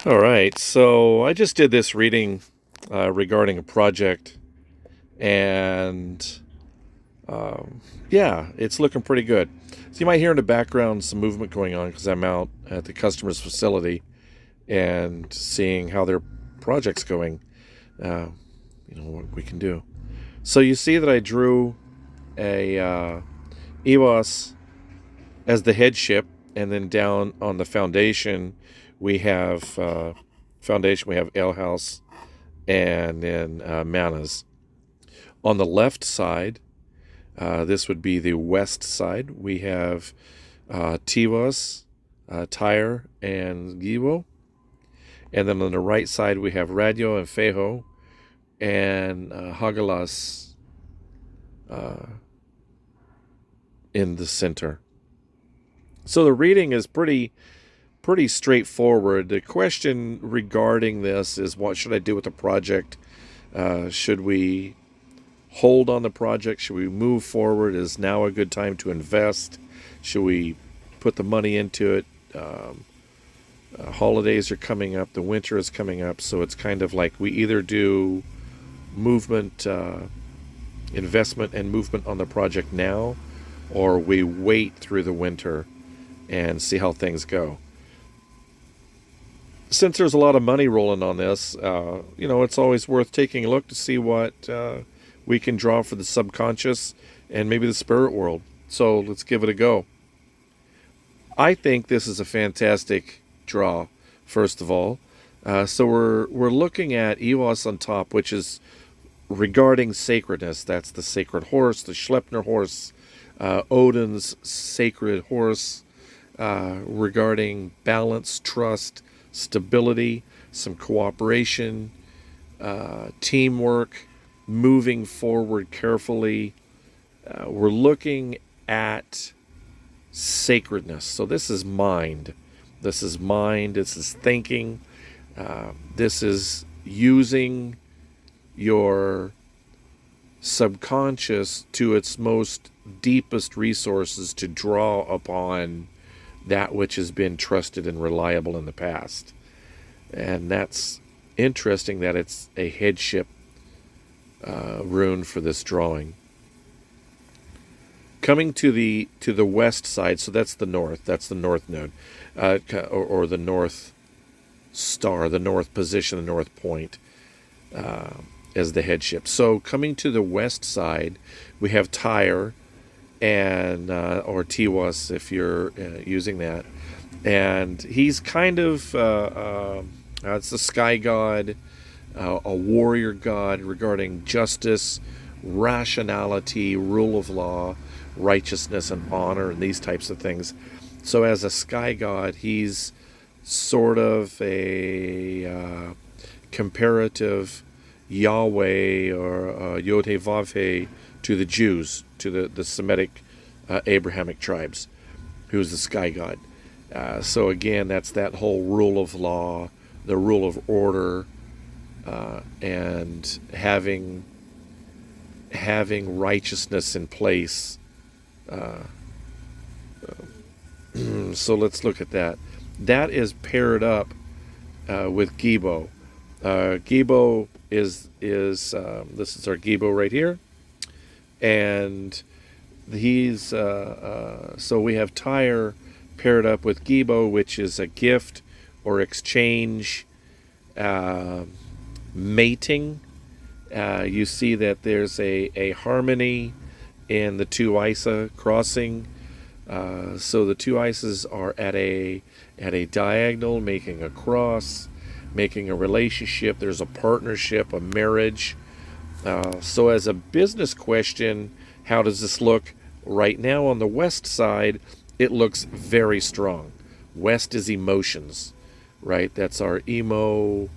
All right, so I just did this reading regarding a project, and yeah, it's looking pretty good. So you might hear in the background some movement going on because I'm out at the customer's facility and seeing how their project's going. Uh, what we can do. So you see that I drew a EWOS as the headship, and then down on the foundation we have El House and then Manas. On the left side, this would be the west side. We have Tivos, Tyre, and Givo. And then on the right side, we have Radio and Fejo and Hagalas in the center. So the reading is pretty straightforward. The question regarding this is, what should I do with the project? Should we hold on the project? Should we move forward? Is now a good time to invest? Should we put the money into it? Holidays are coming up. The winter is coming up. So it's kind of like we either do movement, investment and movement on the project now, or we wait through the winter and see how things go. Since there's a lot of money rolling on this, it's always worth taking a look to see what we can draw for the subconscious and maybe the spirit world. So let's give it a go. I think this is a fantastic draw, first of all. So we're looking at Eos on top, which is regarding sacredness. That's the sacred horse, the Schleppner horse, Odin's sacred horse, regarding balance, trust, stability, some cooperation, teamwork, moving forward carefully. We're looking at sacredness. So this is mind. This is mind. This is thinking. This is using your subconscious to its most deepest resources to draw upon that which has been trusted and reliable in the past. And that's interesting that it's a headship rune for this drawing. Coming to the west side, so that's the north. That's the north node, or the north star, the north position, the north point, as the headship. So coming to the west side, we have Tyre, and or Tiwas if you're using that, and he's kind of it's the sky god, a warrior god regarding justice, rationality, rule of law, righteousness, and honor, and these types of things. So as a sky god, he's sort of a comparative Yahweh or Yod-Heh-Vav-Heh to the Jews, to the Semitic Abrahamic tribes, who's the sky god. So again, that's that whole rule of law, the rule of order, and having righteousness in place. So let's look at that. That is paired up with Gibo. Gibo is this is our Gibo right here, and he's so we have Tyre paired up with Gibo, which is a gift or exchange, mating. You see that there's a harmony in the two Isa crossing. So the two Isas are at a diagonal, making a cross, making a relationship. There's a partnership, a marriage. So as a business question, how does this look? Right now on the west side, it looks very strong. West is emotions, right? That's our emo.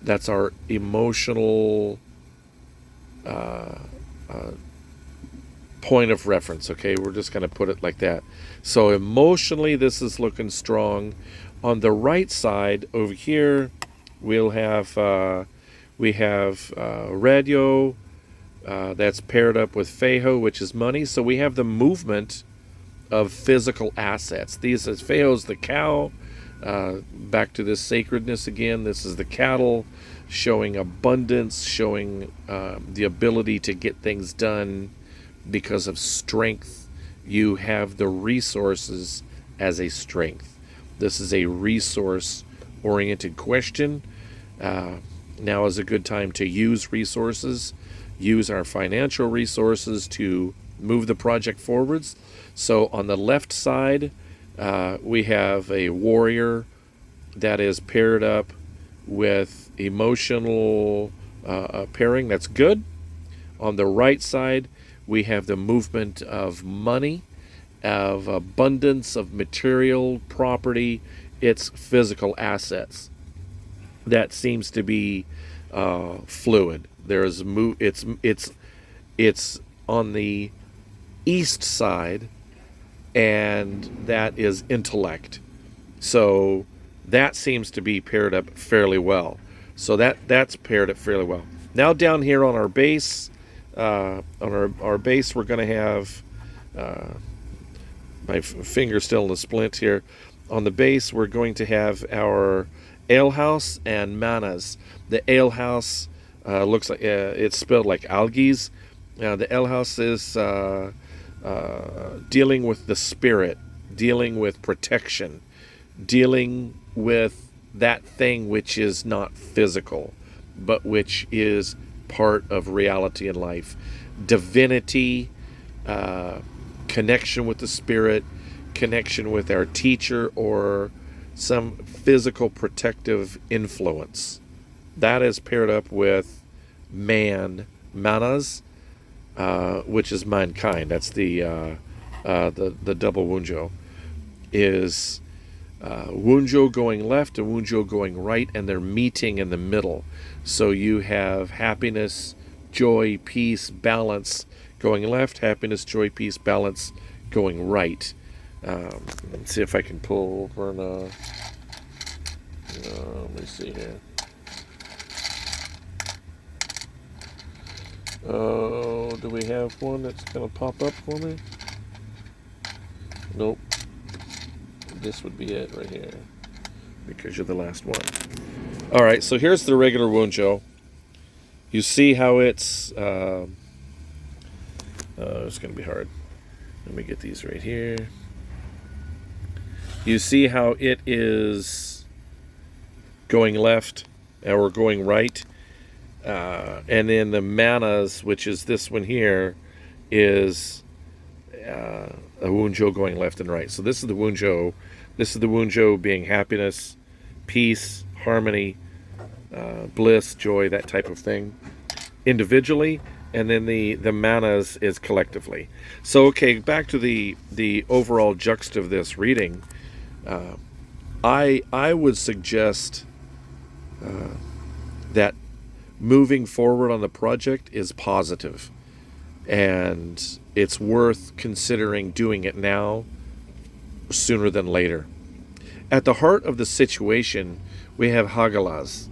That's our emotional point of reference. Okay, we're just going to put it like that. So emotionally, this is looking strong. On the right side over here, we'll have radio. That's paired up with Fejo, which is money. So we have the movement of physical assets. These is Feo's the cow. Back to this sacredness again. This is the cattle, showing abundance, showing the ability to get things done because of strength. You have the resources as a strength. This is a resource-oriented question. Now is a good time to use resources, use our financial resources to move the project forwards. So on the left side, we have a warrior that is paired up with emotional pairing. That's good. On the right side, we have the movement of money, of abundance, of material property. It's physical assets. That seems to be fluid. There is it's on the east side, and that is intellect. So that seems to be paired up fairly well. So that's paired up fairly well. Now down here on our base, on our base, we're going to have my finger's still in the splint here. On the base, we're going to have our alehouse and manas. The alehouse looks like it's spelled like algaes. The alehouse is dealing with the spirit, dealing with protection, dealing with that thing which is not physical, but which is part of reality in life. Divinity, connection with the spirit, connection with our teacher, or some physical protective influence. That is paired up with manas, which is mankind. That's the double Wunjo. Is Wunjo going left and Wunjo going right, and they're meeting in the middle. So you have happiness, joy, peace, balance going left, happiness, joy, peace, balance going right. Let's see if I can pull over let me see here. Oh, do we have one that's going to pop up for me? Nope. This would be it right here, because you're the last one. All right, so here's the regular Wunjo. You see how it's going to be hard. Let me get these right here. You see how it is going left or going right. And then the manas, which is this one here, is a Wunjo going left and right. So this is the Wunjo. This is the Wunjo being happiness, peace, harmony, bliss, joy, that type of thing, individually. And then the manas is collectively. So, okay, back to the overall juxt of this reading. I would suggest that moving forward on the project is positive, and it's worth considering doing it now sooner than later. At the heart of the situation, we have Hagalaz,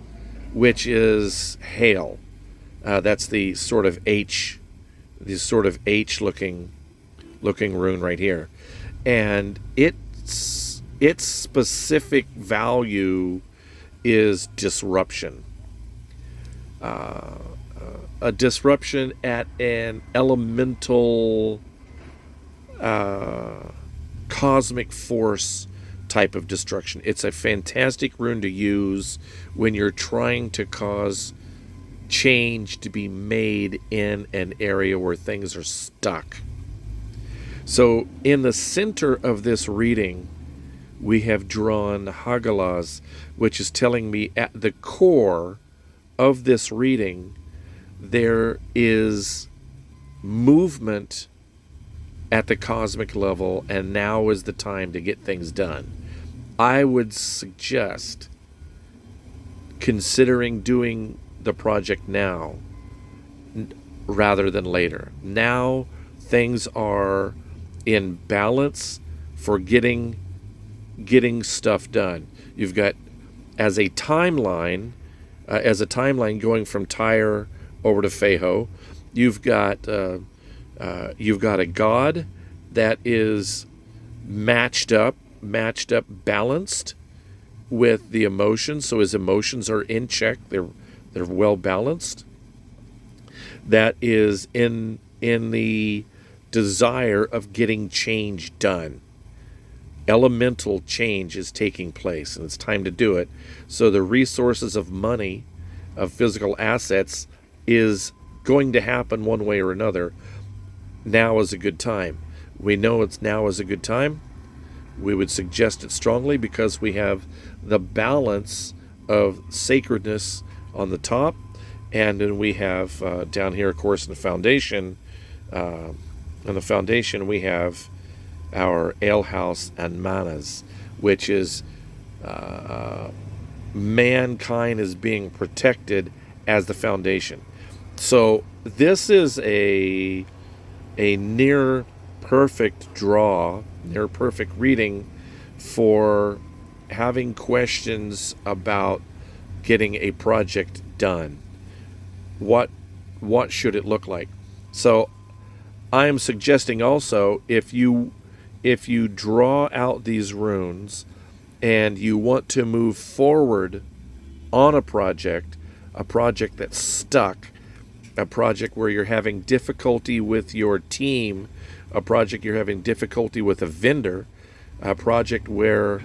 which is hail. That's the sort of H looking rune right here, and its specific value is disruption. A disruption at an elemental cosmic force type of destruction. It's a fantastic rune to use when you're trying to cause change to be made in an area where things are stuck. So in the center of this reading, we have drawn Hagalaz, which is telling me at the core of this reading, there is movement at the cosmic level, and now is the time to get things done. I would suggest considering doing the project now rather than later. Now things are in balance for getting stuff done. You've got as a timeline going from Tyre over to Feho. You've got a god that is matched up, balanced with the emotions. So his emotions are in check. They're well balanced. That is in the desire of getting change done. Elemental change is taking place, and it's time to do it. So the resources of money, of physical assets, is going to happen one way or another. Now is a good time. We know it's now is a good time. We would suggest it strongly because we have the balance of sacredness on the top, and then we have down here, of course, in the foundation. In the foundation, we have our alehouse and manas, which is mankind is being protected as the foundation. So this is a near perfect draw, near perfect reading for having questions about getting a project done. What should it look like? So I am suggesting also, if you draw out these runes and you want to move forward on a project that's stuck, a project where you're having difficulty with your team, a project you're having difficulty with a vendor, a project where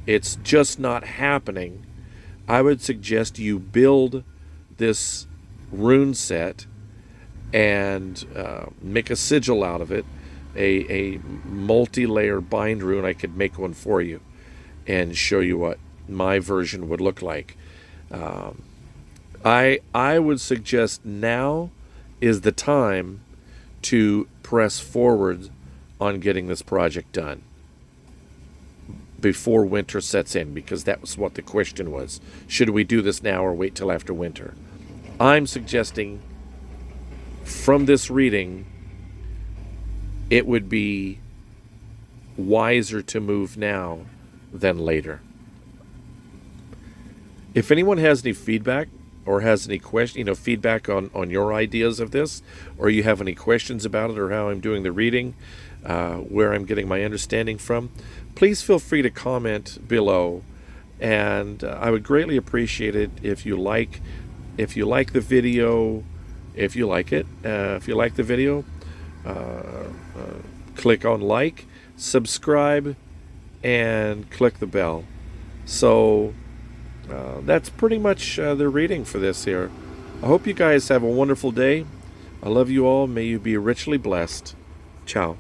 it's just not happening, I would suggest you build this rune set and make a sigil out of it, a multi-layer bind rune. I could make one for you and show you what my version would look like. I would suggest now is the time to press forward on getting this project done before winter sets in, because that was what the question was. Should we do this now or wait till after winter? I'm suggesting from this reading, it would be wiser to move now than later. If anyone has any feedback or has any feedback on your ideas of this, or you have any questions about it or how I'm doing the reading, where I'm getting my understanding from, please feel free to comment below. And I would greatly appreciate it if you like the video, if you like the video, click on like, subscribe, and click the bell. So that's pretty much the reading for this here. I hope you guys have a wonderful day. I love you all. May you be richly blessed. Ciao.